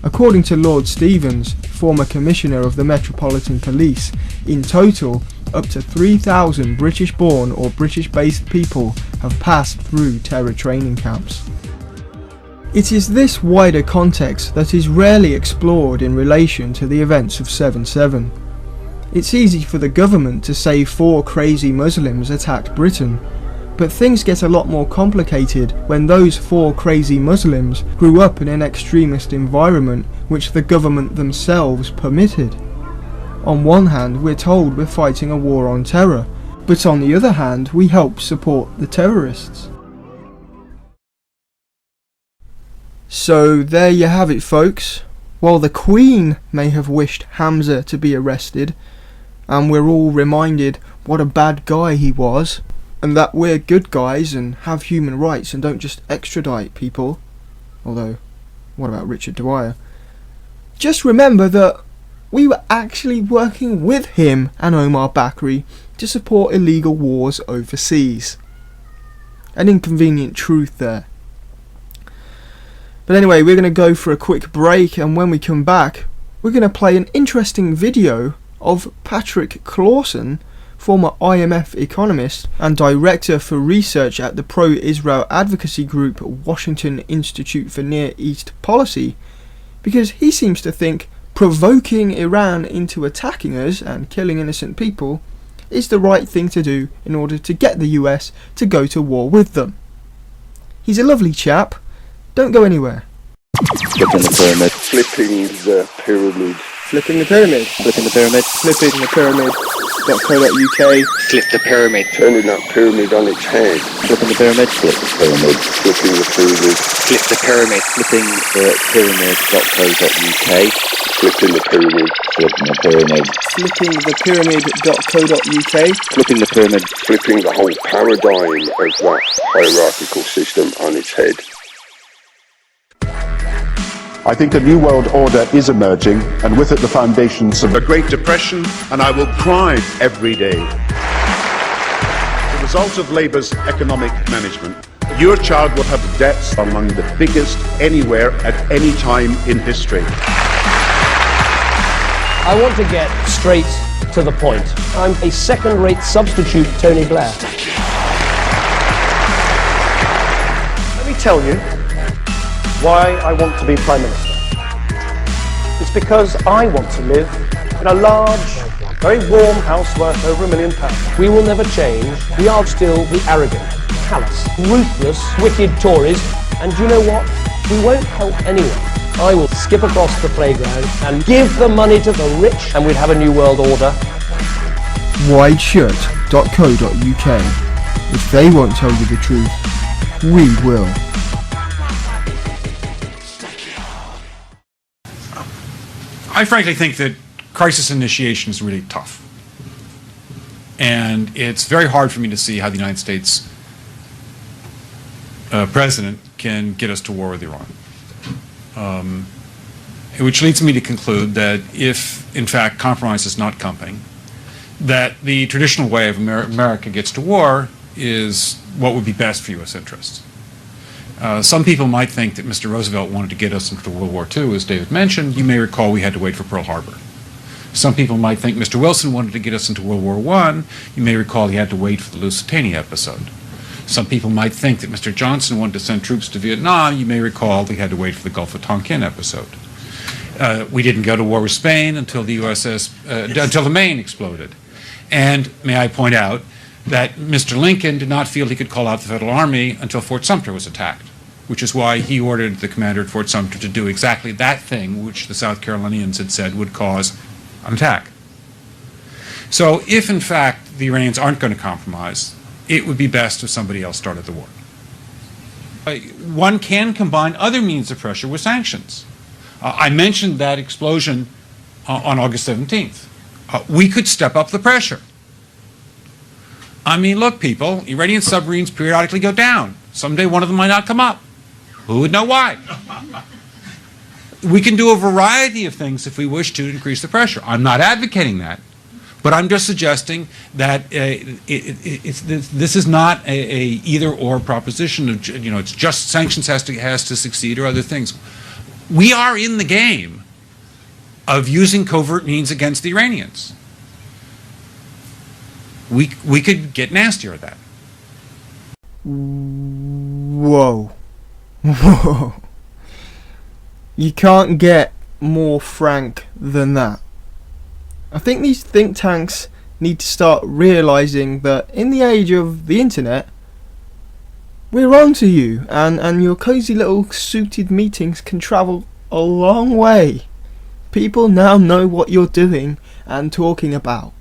According to Lord Stevens, former Commissioner of the Metropolitan Police, in total, up to 3,000 British-born or British-based people have passed through terror training camps. It is this wider context that is rarely explored in relation to the events of 7/7. It's easy for the government to say 4 crazy Muslims attacked Britain, but things get a lot more complicated when those 4 crazy Muslims grew up in an extremist environment which the government themselves permitted. On one hand, we're told we're fighting a war on terror, but on the other hand, we help support the terrorists. So there you have it, folks. While the Queen may have wished Hamza to be arrested, and we're all reminded what a bad guy he was, and that we're good guys and have human rights and don't just extradite people, although, what about Richard Dwyer? Just remember that we were actually working with him and Omar Bakri to support illegal wars overseas. An inconvenient truth there. But anyway, we're going to go for a quick break, and when we come back, we're going to play an interesting video of Patrick Clausen, former IMF economist and director for research at the pro-Israel advocacy group Washington Institute for Near East Policy, because he seems to think provoking Iran into attacking us and killing innocent people is the right thing to do in order to get the US to go to war with them. He's a lovely chap. Don't go anywhere. Flipping the pyramid. Flipping the pyramid. Flipping the pyramid. Flipping the pyramid. Flipping the pyramid.co.uk. Flip the pyramid. Turning that pyramid on its head. Flipping the pyramid. Flip the pyramid. Flipping the pyramid. Flip the pyramid. Flipping the pyramid.co.uk. Flipping the pyramid. Flipping the pyramid. Flipping the pyramid.co.uk. Flipping the pyramid. Flipping the whole paradigm of that hierarchical system on its head. I think a new world order is emerging, and with it the foundations of the Great Depression, and I will cry every day. The result of Labour's economic management, your child will have debts among the biggest anywhere at any time in history. I want to get straight to the point. I'm a second-rate substitute Tony Blair. Let me tell you why I want to be Prime Minister. It's because I want to live in a large, very warm house worth over £1 million. We will never change. We are still the arrogant, callous, ruthless, wicked Tories. And do you know what? We won't help anyone. I will skip across the playground and give the money to the rich, and we'd have a new world order. WideShut.co.uk. If they won't tell you the truth, we will. I frankly think that crisis initiation is really tough. And it's very hard for me to see how the United States president can get us to war with Iran. Which leads me to conclude that if, in fact, compromise is not coming, that the traditional way of America gets to war is what would be best for U.S. interests. Some people might think that Mr. Roosevelt wanted to get us into World War II, as David mentioned. You may recall we had to wait for Pearl Harbor. Some people might think Mr. Wilson wanted to get us into World War I. You may recall he had to wait for the Lusitania episode. Some people might think that Mr. Johnson wanted to send troops to Vietnam. You may recall he had to wait for the Gulf of Tonkin episode. We didn't go to war with Spain until the until the Maine exploded. And may I point out that Mr. Lincoln did not feel he could call out the Federal Army until Fort Sumter was attacked, which is why he ordered the commander at Fort Sumter to do exactly that thing which the South Carolinians had said would cause an attack. So if, in fact, the Iranians aren't going to compromise, it would be best if somebody else started the war. One can combine other means of pressure with sanctions. I mentioned that explosion on August 17th. We could step up the pressure. I mean, look, people, Iranian submarines periodically go down. Someday one of them might not come up. Who would know why? We can do a variety of things if we wish to increase the pressure. I'm not advocating that, but I'm just suggesting that this is not a either-or proposition of, it's just sanctions has to succeed or other things. We are in the game of using covert means against the Iranians. We could get nastier at that. Whoa. Whoa. You can't get more frank than that. I think these think tanks need to start realising that in the age of the internet, we're on to you, and your cosy little suited meetings can travel a long way. People now know what you're doing and talking about.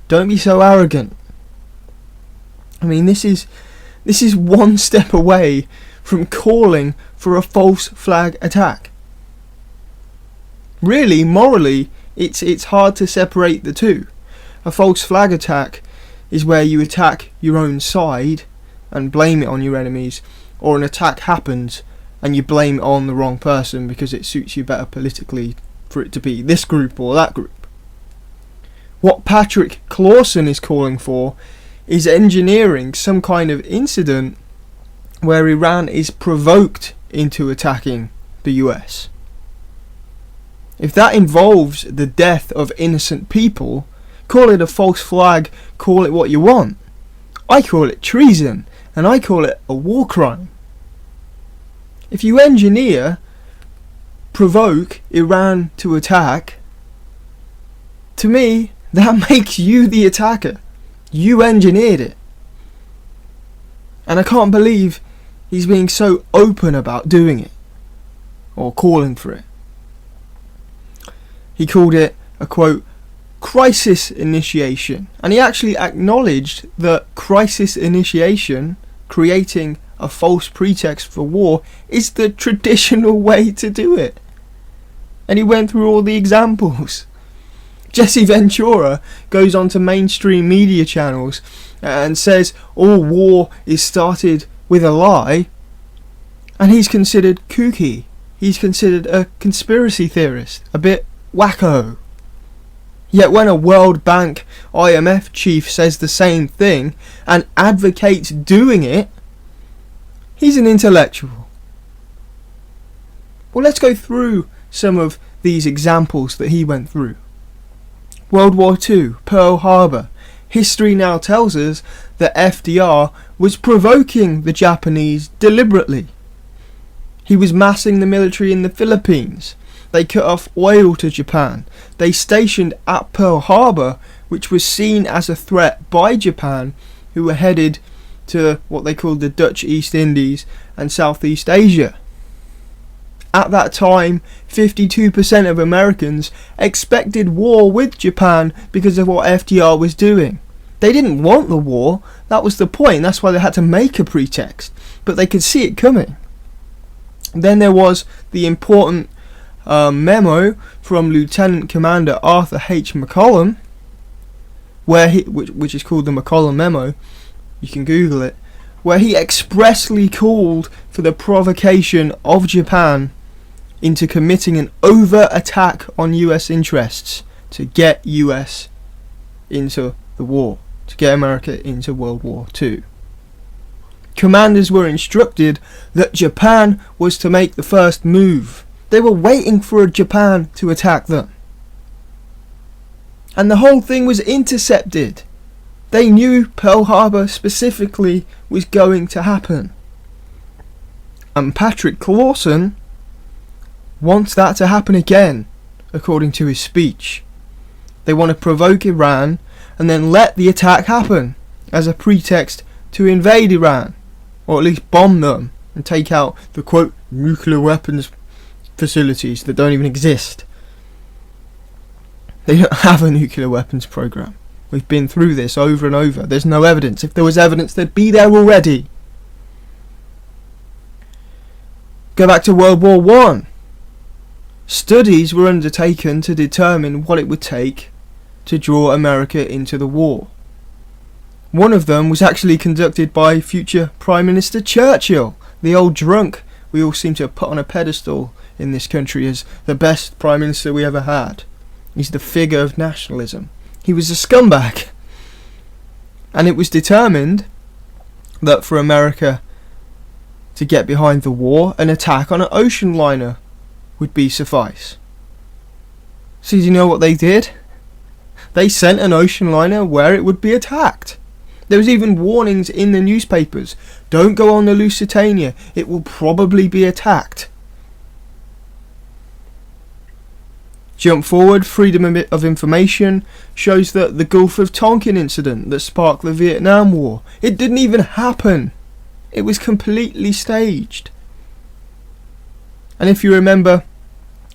Don't be so arrogant. I mean, this is one step away from calling for a false flag attack. Really, morally, it's hard to separate the two. A false flag attack is where you attack your own side and blame it on your enemies, or an attack happens and you blame it on the wrong person because it suits you better politically for it to be this group or that group. What Patrick Clawson is calling for is engineering some kind of incident where Iran is provoked into attacking the US. If that involves the death of innocent people, call it a false flag, call it what you want. I call it treason, and I call it a war crime. If you provoke Iran to attack, to me, that makes you the attacker. You engineered it. And I can't believe he's being so open about doing it, or calling for it. He called it a quote, crisis initiation. And he actually acknowledged that crisis initiation, creating a false pretext for war, is the traditional way to do it. And he went through all the examples. Jesse Ventura goes on to mainstream media channels and says all war is started with a lie, and he's considered kooky. He's considered a conspiracy theorist, a bit wacko. Yet when a World Bank IMF chief says the same thing and advocates doing it, he's an intellectual. Well, let's go through some of these examples that he went through. World War II, Pearl Harbor. History now tells us that FDR was provoking the Japanese deliberately. He was massing the military in the Philippines. They cut off oil to Japan. They stationed at Pearl Harbor, which was seen as a threat by Japan, who were headed to what they called the Dutch East Indies and Southeast Asia. At that time, 52% of Americans expected war with Japan because of what FDR was doing. They didn't want the war, that was the point, that's why they had to make a pretext, but they could see it coming. Then there was the important memo from Lieutenant Commander Arthur H. McCollum, which is called the McCollum Memo, you can Google it, where he expressly called for the provocation of Japan into committing an overt attack on US interests to get US into the war, to get America into World War II. Commanders were instructed that Japan was to make the first move. They were waiting for Japan to attack them. And the whole thing was intercepted. They knew Pearl Harbor specifically was going to happen. And Patrick Clawson wants that to happen again, according to his speech. They want to provoke Iran and then let the attack happen as a pretext to invade Iran, or at least bomb them and take out the quote nuclear weapons facilities that don't even exist. They don't have a nuclear weapons program. We've been through this over and over. There's no evidence. If there was evidence, they'd be there already. Go back to World War I. Studies were undertaken to determine what it would take to draw America into the war. One of them was actually conducted by future Prime Minister Churchill, the old drunk we all seem to have put on a pedestal in this country as the best Prime Minister we ever had. He's the figure of nationalism. He was a scumbag. And it was determined that for America to get behind the war, an attack on an ocean liner would be suffice. So do you know what they did? They sent an ocean liner where it would be attacked. There was even warnings in the newspapers. Don't go on the Lusitania, it will probably be attacked. Jump forward, Freedom of Information shows that the Gulf of Tonkin incident that sparked the Vietnam War, it didn't even happen. It was completely staged. And if you remember,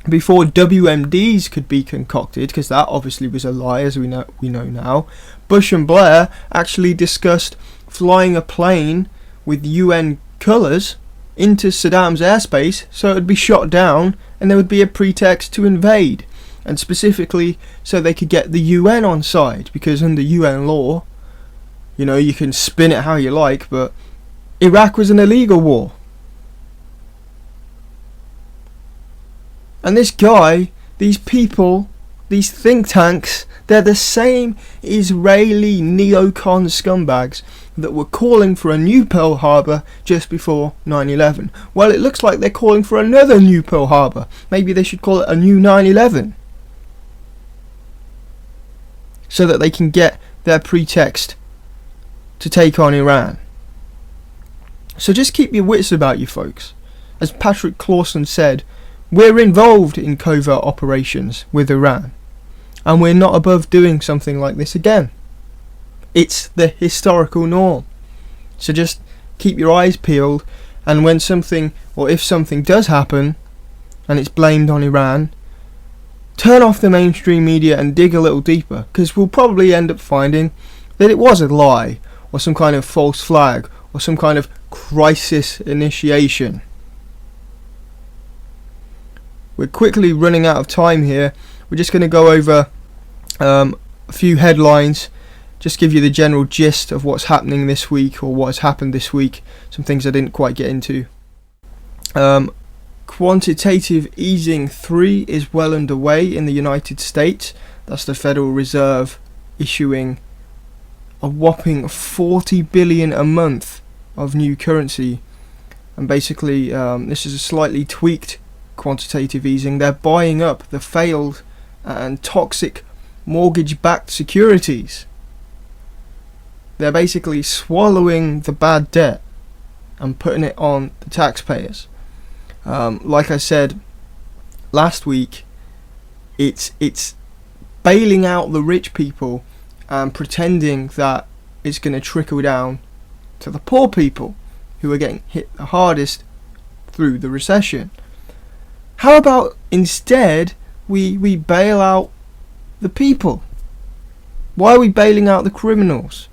before WMDs could be concocted, because that obviously was a lie as we know now, Bush and Blair actually discussed flying a plane with UN colours into Saddam's airspace so it would be shot down and there would be a pretext to invade, and specifically so they could get the UN on side, because under UN law, you know, you can spin it how you like, but Iraq was an illegal war. And this guy, these people, these think tanks, they're the same Israeli neocon scumbags that were calling for a new Pearl Harbor just before 9/11. Well, it looks like they're calling for another new Pearl Harbor. Maybe they should call it a new 9/11. So that they can get their pretext to take on Iran. So just keep your wits about you, folks. As Patrick Clawson said, we're involved in covert operations with Iran, and we're not above doing something like this again. It's the historical norm. So just keep your eyes peeled, and when something, or if something does happen, and it's blamed on Iran, turn off the mainstream media and dig a little deeper, because we'll probably end up finding that it was a lie, or some kind of false flag, or some kind of crisis initiation. We're quickly running out of time here. We're just going to go over a few headlines, just give you the general gist of what's happening this week, or what has happened this week, some things I didn't quite get into. Quantitative easing 3 is well underway in the United States. That's the Federal Reserve issuing a whopping $40 billion a month of new currency. And basically, this is a slightly tweaked quantitative easing. They're buying up the failed and toxic mortgage-backed securities. They're basically swallowing the bad debt and putting it on the taxpayers. Like I said last week, it's bailing out the rich people and pretending that it's going to trickle down to the poor people who are getting hit the hardest through the recession. How about instead we bail out the people? Why are we bailing out the criminals?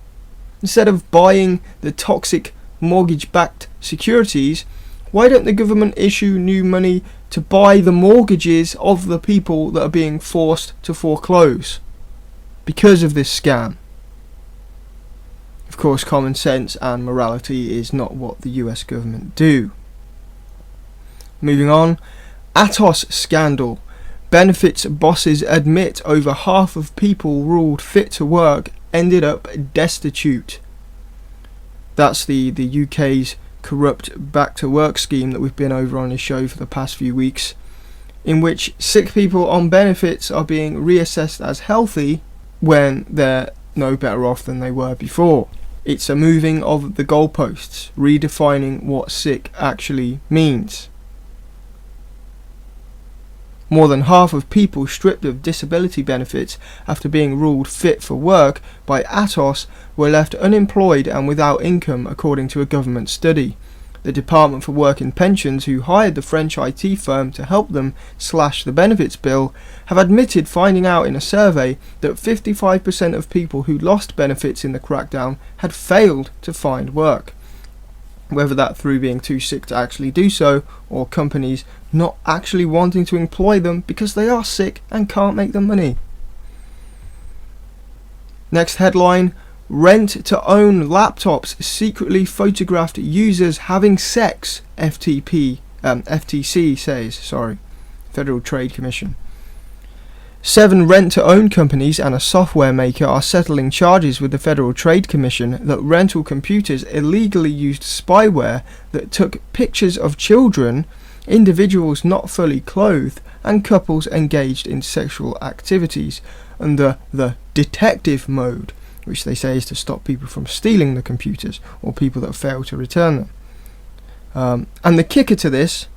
Instead of buying the toxic mortgage-backed securities, why don't the government issue new money to buy the mortgages of the people that are being forced to foreclose because of this scam? Of course, common sense and morality is not what the US government do. Moving on, Atos scandal. Benefits bosses admit over half of people ruled fit to work ended up destitute. That's the UK's corrupt back to work scheme that we've been over on this show for the past few weeks, in which sick people on benefits are being reassessed as healthy when they're no better off than they were before. It's a moving of the goalposts, redefining what sick actually means. More than half of people stripped of disability benefits after being ruled fit for work by Atos were left unemployed and without income, according to a government study. The Department for Work and Pensions, who hired the French IT firm to help them slash the benefits bill, have admitted finding out in a survey that 55% of people who lost benefits in the crackdown had failed to find work. Whether that through being too sick to actually do so, or companies not actually wanting to employ them because they are sick and can't make the money. Next headline, rent to own laptops secretly photographed users having sex, FTC says, Federal Trade Commission. 7 rent-to-own companies and a software maker are settling charges with the Federal Trade Commission that rental computers illegally used spyware that took pictures of children, individuals not fully clothed, and couples engaged in sexual activities under the detective mode, which they say is to stop people from stealing the computers or people that fail to return them. And the kicker to this,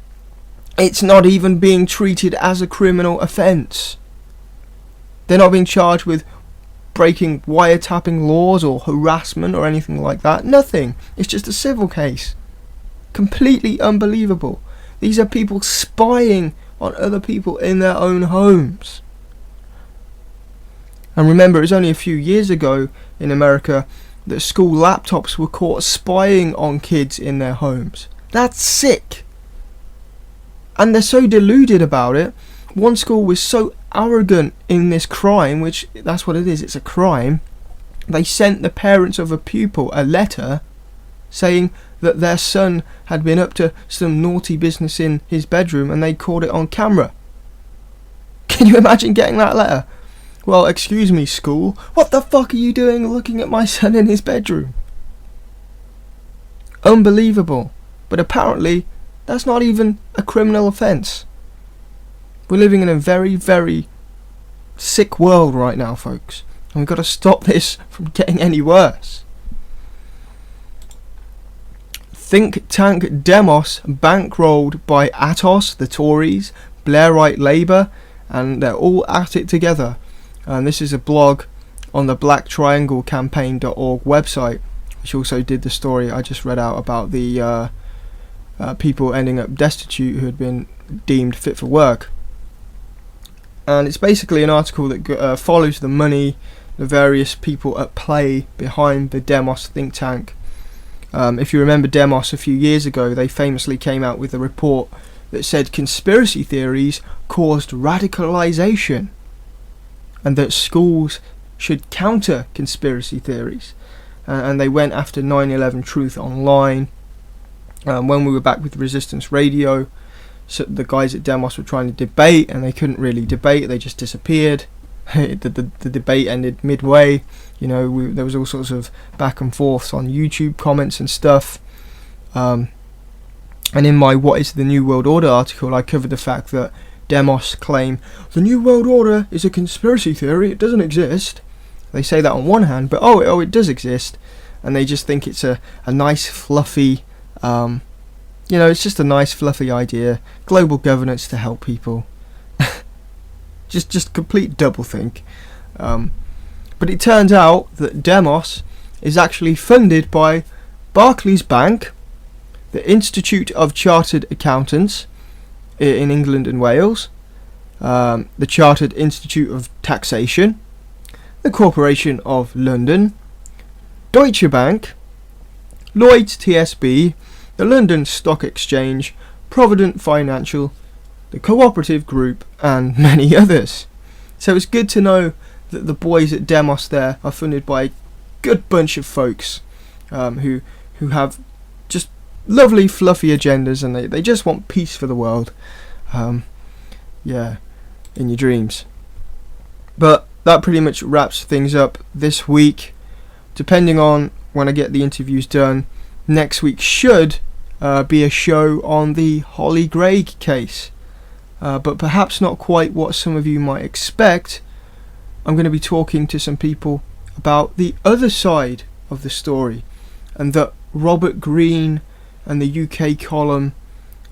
it's not even being treated as a criminal offence. They're not being charged with breaking wiretapping laws or harassment or anything like that. Nothing. It's just a civil case. Completely unbelievable. These are people spying on other people in their own homes. And remember, it was only a few years ago in America that school laptops were caught spying on kids in their homes. That's sick. And they're so deluded about it. One school was so arrogant in this crime, which that's what it is, it's a crime. They sent the parents of a pupil a letter saying that their son had been up to some naughty business in his bedroom and they caught it on camera. Can you imagine getting that letter? Well, excuse me, school, what the fuck are you doing looking at my son in his bedroom? Unbelievable. But apparently that's not even a criminal offence. We're living in a very, very sick world right now, folks. And we've got to stop this from getting any worse. Think tank Demos bankrolled by Atos, the Tories, Blairite Labour, and they're all at it together. And this is a blog on the blacktrianglecampaign.org website, which also did the story I just read out about the people ending up destitute who had been deemed fit for work. and it's basically an article that follows the money, the various people at play behind the Demos think tank. If you remember Demos a few years ago, they famously came out with a report that said conspiracy theories caused radicalization and that schools should counter conspiracy theories. And they went after 9/11 Truth Online. When we were back with Resistance Radio, so the guys at Demos were trying to debate, and they couldn't really debate, they just disappeared. the debate ended midway. There was all sorts of back and forths on YouTube comments and stuff. And in my What is the New World Order article, I covered the fact that Demos claim the New World Order is a conspiracy theory, it doesn't exist. They say that on one hand, but it does exist, and they just think it's a nice fluffy, it's just a nice fluffy idea, global governance to help people. just complete doublethink. But it turns out that Demos is actually funded by Barclays Bank, the Institute of Chartered Accountants in England and Wales, the Chartered Institute of Taxation, the Corporation of London, Deutsche Bank, Lloyds TSB, the London Stock Exchange, Provident Financial, the Cooperative Group, and many others. So it's good to know that the boys at Demos there are funded by a good bunch of folks who have just lovely fluffy agendas, and they just want peace for the world. In your dreams. But that pretty much wraps things up this week. Depending on when I get the interviews done, next week should be a show on the Holly Gregg case. But perhaps not quite what some of you might expect. I'm going to be talking to some people about the other side of the story, and that Robert Greene and the UK column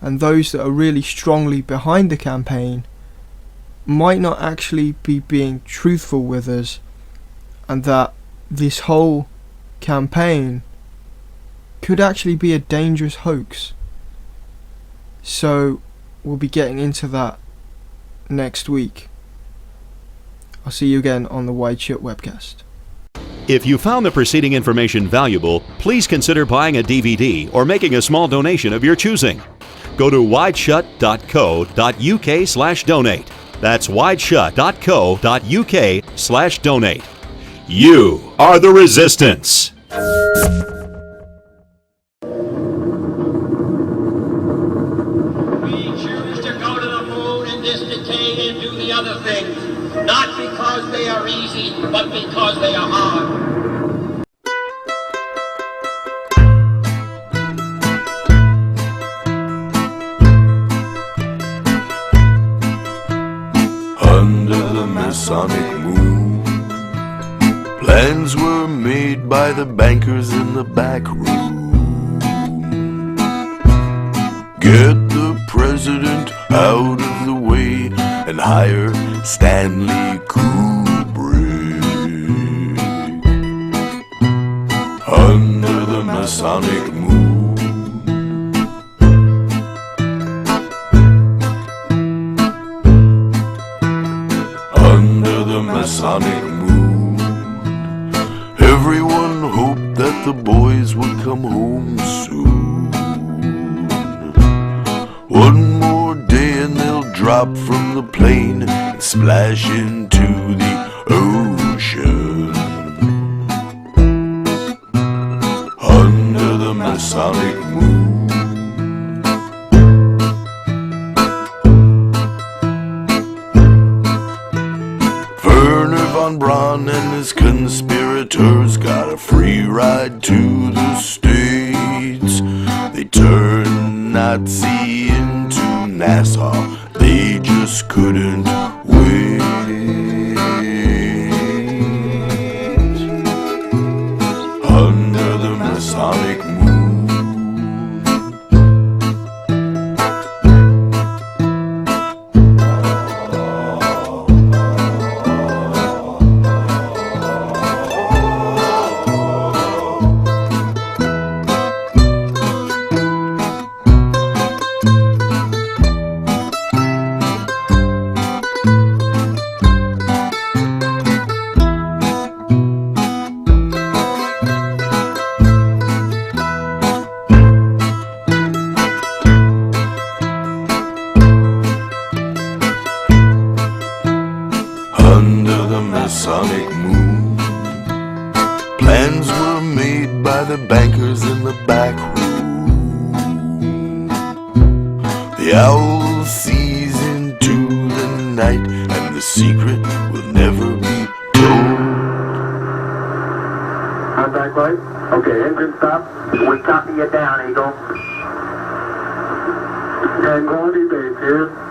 and those that are really strongly behind the campaign might not actually be being truthful with us, and that this whole campaign could actually be a dangerous hoax. So we'll be getting into that next week. I'll see you again on the WideShut Webcast. If you found the preceding information valuable, please consider buying a DVD or making a small donation of your choosing. Go to wideshut.co.uk/donate. That's wideshut.co.uk/donate. You are the resistance. We choose to go to the moon in this decade and do the other things, not because they are easy, but because they are hard. Under the Masonic moon, plans were made by the bankers in the back room. Get the president out of the way and hire Stanley Kubrick. Under the Masonic moon, under the Masonic moon, everyone hoped that the boys would come home soon. One more day and they'll drop from the plane and splash into the ocean. Under the Masonic moon, Von Braun and his conspirators got a free ride to the States. They turned Nazi into Nassau, they just couldn't wait. Under the Masonic moon, under the Masonic moon. Plans were made by the bankers in the back room. The owl sees into the night, and the secret will never be told. Contact light. Okay, engine stop. We copy you down, Eagle. And quality base here.